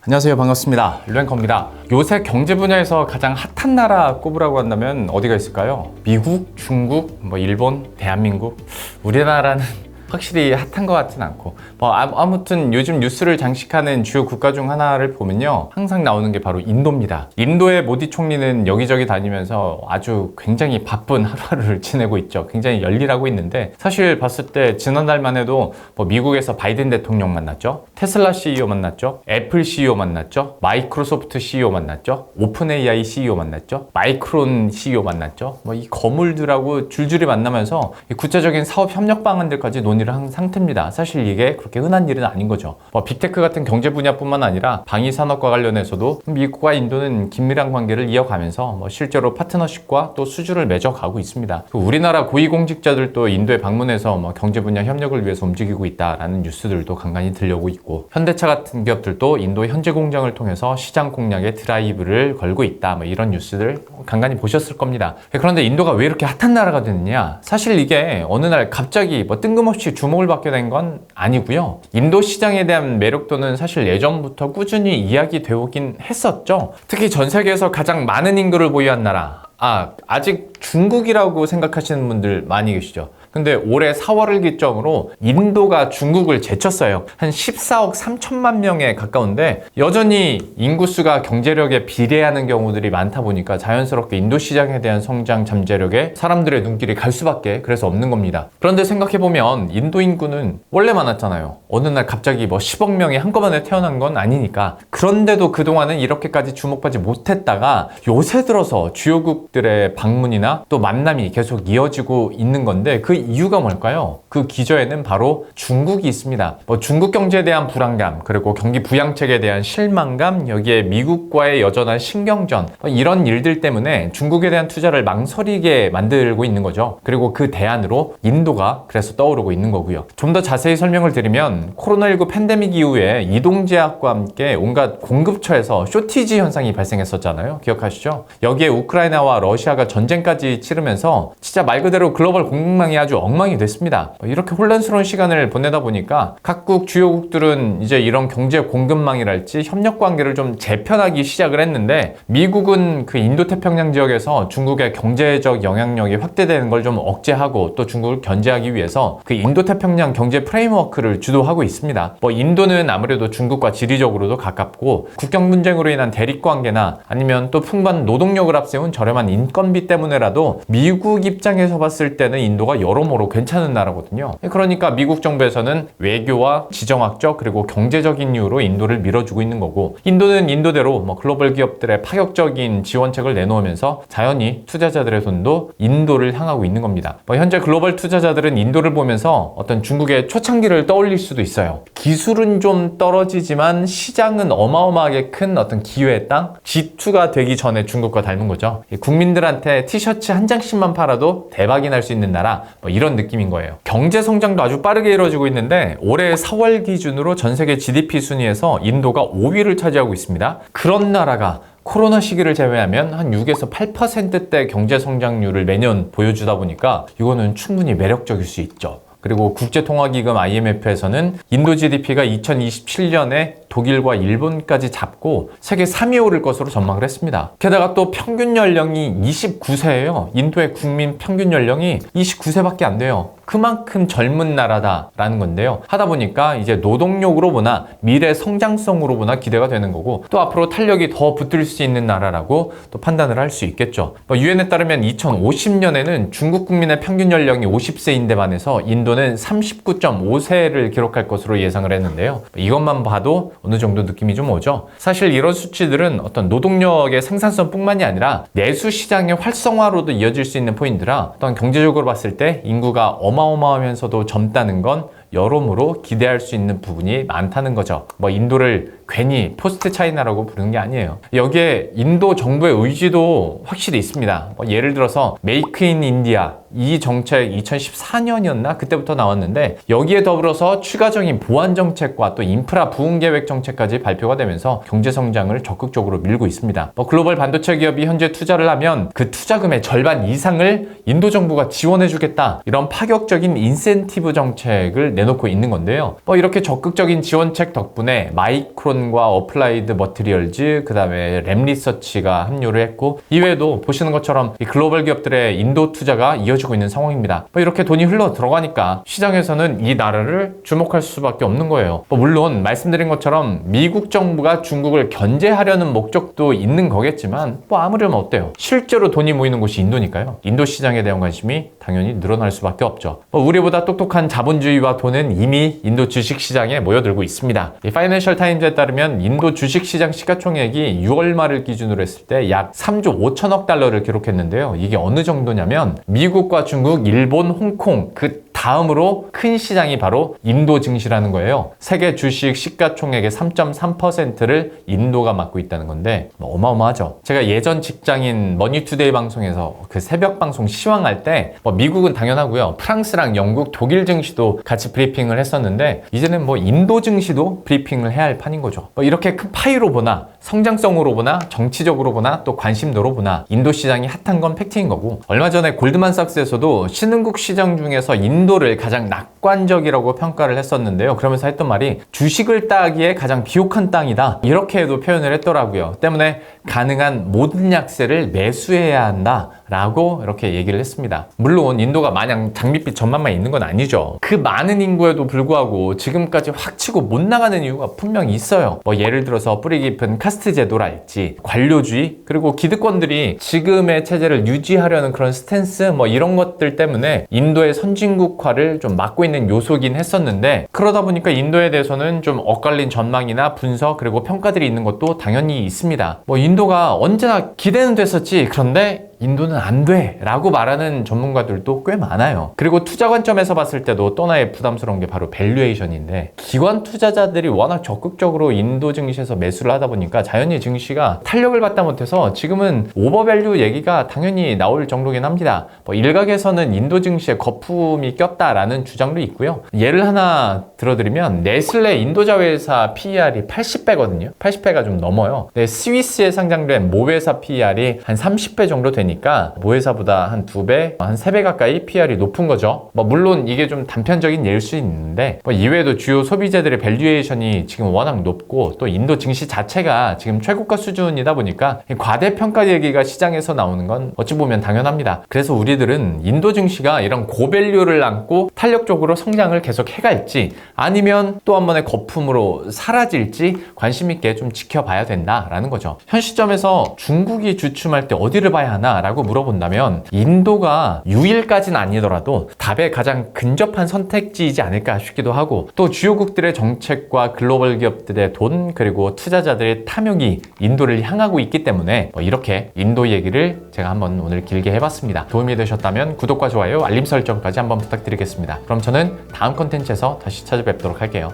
안녕하세요. 반갑습니다. 류앵커입니다. 요새 경제 분야에서 가장 핫한 나라 꼽으라고 한다면 어디가 있을까요? 미국, 중국, 일본, 대한민국? 우리나라는 확실히 핫한 것 같진 않고 아무튼 요즘 뉴스를 장식하는 주요 국가 중 하나를 보면요, 항상 나오는 게 바로 인도입니다. 인도의 모디 총리는 여기저기 다니면서 아주 굉장히 바쁜 하루하루를 지내고 있죠. 굉장히 열일하고 있는데, 사실 봤을 때 지난달만 해도 미국에서 바이든 대통령 만났죠, 테슬라 CEO 만났죠, 애플 CEO 만났죠, 마이크로소프트 CEO 만났죠, 오픈 AI CEO 만났죠, 마이크론 CEO 만났죠. 이 거물들하고 줄줄이 만나면서 구체적인 사업 협력 방안들까지 논의를 한 상태입니다. 사실 이게 그렇게 흔한 일은 아닌 거죠. 빅테크 같은 경제 분야뿐만 아니라 방위 산업과 관련해서도 미국과 인도는 긴밀한 관계를 이어가면서 실제로 파트너십과 또 수주를 맺어가고 있습니다. 우리나라 고위공직자들도 인도에 방문해서 경제 분야 협력을 위해서 움직이고 있다라는 뉴스들도 간간히 들려오고 있고, 현대차 같은 기업들도 인도 현지 공장을 통해서 시장 공략에 드라이브를 걸고 있다, 이런 뉴스들 간간히 보셨을 겁니다. 그런데 인도가 왜 이렇게 핫한 나라가 됐느냐? 사실 이게 어느 날 갑자기 뜬금없이 주목을 받게 된 건 아니고요. 인도 시장에 대한 매력도는 사실 예전부터 꾸준히 이야기되어 오긴 했었죠. 특히 전 세계에서 가장 많은 인구를 보유한 나라, 아직 중국이라고 생각하시는 분들 많이 계시죠. 근데 올해 4월을 기점으로 인도가 중국을 제쳤어요. 한 14억 3천만 명에 가까운데, 여전히 인구수가 경제력에 비례하는 경우들이 많다 보니까 자연스럽게 인도 시장에 대한 성장 잠재력에 사람들의 눈길이 갈 수밖에 그래서 없는 겁니다. 그런데 생각해보면 인도 인구는 원래 많았잖아요. 어느 날 갑자기 10억 명이 한꺼번에 태어난 건 아니니까. 그런데도 그동안은 이렇게까지 주목받지 못했다가 요새 들어서 주요국들의 방문이나 또 만남이 계속 이어지고 있는 건데, 그 이유가 뭘까요? 그 기저에는 바로 중국이 있습니다. 중국 경제에 대한 불안감, 그리고 경기 부양책에 대한 실망감, 여기에 미국과의 여전한 신경전, 이런 일들 때문에 중국에 대한 투자를 망설이게 만들고 있는 거죠. 그리고 그 대안으로 인도가 그래서 떠오르고 있는 거고요. 좀 더 자세히 설명을 드리면, 코로나19 팬데믹 이후에 이동 제약과 함께 온갖 공급처에서 쇼티지 현상이 발생했었잖아요. 기억하시죠? 여기에 우크라이나와 러시아가 전쟁까지 치르면서 진짜 말 그대로 글로벌 공급망이 아주 엉망이 됐습니다. 이렇게 혼란스러운 시간을 보내다 보니까 각국 주요국들은 이제 이런 경제 공급망이랄지 협력 관계를 좀 재편하기 시작을 했는데, 미국은 그 인도태평양 지역에서 중국의 경제적 영향력이 확대되는 걸 좀 억제하고 또 중국을 견제하기 위해서 그 인도태평양 경제 프레임워크를 주도하고 있습니다. 인도는 아무래도 중국과 지리적으로도 가깝고, 국경 분쟁으로 인한 대립 관계나 아니면 또 풍부한 노동력을 앞세운 저렴한 인건비 때문에라도 미국 입장에서 봤을 때는 인도가 여러모로 괜찮은 나라거든요. 그러니까 미국 정부에서는 외교와 지정학적 그리고 경제적인 이유로 인도를 밀어주고 있는 거고, 인도는 인도대로 글로벌 기업들의 파격적인 지원책을 내놓으면서 자연히 투자자들의 손도 인도를 향하고 있는 겁니다. 현재 글로벌 투자자들은 인도를 보면서 어떤 중국의 초창기를 떠올릴 수도 있어요. 기술은 좀 떨어지지만 시장은 어마어마하게 큰 어떤 기회의 땅, G2가 되기 전에 중국과 닮은 거죠. 국민들한테 티셔츠 한 장씩만 팔아도 대박이 날 수 있는 나라, 이런 느낌인 거예요. 경제 성장도 아주 빠르게 이루어지고 있는데, 올해 4월 기준으로 전 세계 GDP 순위에서 인도가 5위를 차지하고 있습니다. 그런 나라가 코로나 시기를 제외하면 한 6에서 8%대 경제 성장률을 매년 보여주다 보니까 이거는 충분히 매력적일 수 있죠. 그리고 국제통화기금 IMF에서는 인도 GDP가 2027년에 독일과 일본까지 잡고 세계 3위에 오를 것으로 전망을 했습니다. 게다가 또 평균 연령이 29세예요. 인도의 국민 평균 연령이 29세밖에 안 돼요. 그만큼 젊은 나라다라는 건데요. 하다 보니까 이제 노동력으로 보나 미래 성장성으로 보나 기대가 되는 거고, 또 앞으로 탄력이 더 붙을 수 있는 나라라고 또 판단을 할 수 있겠죠. 유엔에 따르면 2050년에는 중국 국민의 평균 연령이 50세인데 반해서 인도는 39.5세를 기록할 것으로 예상을 했는데요. 이것만 봐도 어느 정도 느낌이 좀 오죠. 사실 이런 수치들은 어떤 노동력의 생산성뿐만이 아니라 내수 시장의 활성화로도 이어질 수 있는 포인트라, 어떤 경제적으로 봤을 때 인구가 어마어마하면서도 젊다는 건 여러모로 기대할 수 있는 부분이 많다는 거죠. 인도를 괜히 포스트 차이나라고 부르는 게 아니에요. 여기에 인도 정부의 의지도 확실히 있습니다. 예를 들어서 메이크 인 인디아, 이 정책 2014년이었나? 그때부터 나왔는데, 여기에 더불어서 추가적인 보안 정책과 또 인프라 부흥 계획 정책까지 발표가 되면서 경제 성장을 적극적으로 밀고 있습니다. 글로벌 반도체 기업이 현재 투자를 하면 그 투자금의 절반 이상을 인도 정부가 지원해주겠다, 이런 파격적인 인센티브 정책을 내놓고 있는 건데요. 이렇게 적극적인 지원책 덕분에 마이크론 일본과 어플라이드 머티리얼즈, 그 다음에 랩리서치가 합류를 했고, 이외에도 보시는 것처럼 이 글로벌 기업들의 인도 투자가 이어지고 있는 상황입니다. 이렇게 돈이 흘러 들어가니까 시장에서는 이 나라를 주목할 수밖에 없는 거예요. 물론 말씀드린 것처럼 미국 정부가 중국을 견제하려는 목적도 있는 거겠지만 아무려면 어때요? 실제로 돈이 모이는 곳이 인도니까요. 인도 시장에 대한 관심이 당연히 늘어날 수밖에 없죠. 우리보다 똑똑한 자본주의와 돈은 이미 인도 주식시장에 모여들고 있습니다. 이 파이낸셜 타임즈에 따르면 인도 주식시장 시가총액이 6월 말을 기준으로 했을 때 약 3조 5천억 달러를 기록했는데요. 이게 어느 정도냐면 미국과 중국, 일본, 홍콩 그 다음으로 큰 시장이 바로 인도 증시라는 거예요. 세계 주식 시가총액의 3.3%를 인도가 맡고 있다는 건데 어마어마하죠. 제가 예전 직장인 머니투데이 방송에서 그 새벽 방송 시황할 때 미국은 당연하고요. 프랑스랑 영국, 독일 증시도 같이 브리핑을 했었는데 이제는 인도 증시도 브리핑을 해야 할 판인 거죠. 이렇게 큰 파이로 보나 성장성으로 보나 정치적으로 보나 또 관심도로 보나 인도 시장이 핫한 건 팩트인 거고, 얼마 전에 골드만삭스에서도 신흥국 시장 중에서 인도를 가장 낙관적이라고 평가를 했었는데요. 그러면서 했던 말이 주식을 따기에 가장 비옥한 땅이다, 이렇게도 표현을 했더라고요. 때문에 가능한 모든 약세를 매수해야 한다 라고 이렇게 얘기를 했습니다. 물론 인도가 마냥 장밋빛 전망만 있는 건 아니죠. 그 많은 인구에도 불구하고 지금까지 확 치고 못 나가는 이유가 분명히 있어요. 예를 들어서 뿌리 깊은 카스트 제도랄지 관료주의, 그리고 기득권들이 지금의 체제를 유지하려는 그런 스탠스 이런 것들 때문에 인도의 선진국화를 좀 막고 있는 요소긴 했었는데, 그러다 보니까 인도에 대해서는 좀 엇갈린 전망이나 분석 그리고 평가들이 있는 것도 당연히 있습니다. 인도가 언제나 기대는 됐었지, 그런데 인도는 안 돼 라고 말하는 전문가들도 꽤 많아요. 그리고 투자 관점에서 봤을 때도 또 하나의 부담스러운 게 바로 밸류에이션인데, 기관 투자자들이 워낙 적극적으로 인도 증시에서 매수를 하다 보니까 자연히 증시가 탄력을 받다 못해서 지금은 오버밸류 얘기가 당연히 나올 정도긴 합니다. 일각에서는 인도 증시에 거품이 꼈다라는 주장도 있고요. 예를 하나 들어드리면 네슬레 인도자 회사 PER이 80배거든요. 80배가 좀 넘어요. 스위스에 상장된 모 회사 PER이 한 30배 정도 되니까 모 회사보다 한 2배, 한 3배 가까이 PR이 높은 거죠. 물론 이게 좀 단편적인 예일 수 있는데 이외에도 주요 소비재들의 밸류에이션이 지금 워낙 높고, 또 인도 증시 자체가 지금 최고가 수준이다 보니까 과대평가 얘기가 시장에서 나오는 건 어찌 보면 당연합니다. 그래서 우리들은 인도 증시가 이런 고밸류를 안고 탄력적으로 성장을 계속 해갈지, 아니면 또 한 번의 거품으로 사라질지 관심 있게 좀 지켜봐야 된다라는 거죠. 현 시점에서 중국이 주춤할 때 어디를 봐야 하나 라고 물어본다면 인도가 유일까지는 아니더라도 답에 가장 근접한 선택지이지 않을까 싶기도 하고, 또 주요국들의 정책과 글로벌 기업들의 돈 그리고 투자자들의 탐욕이 인도를 향하고 있기 때문에 이렇게 인도 얘기를 제가 한번 오늘 길게 해봤습니다. 도움이 되셨다면 구독과 좋아요, 알림 설정까지 한번 부탁드리겠습니다. 그럼 저는 다음 컨텐츠에서 다시 찾아뵙도록 할게요.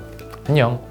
안녕.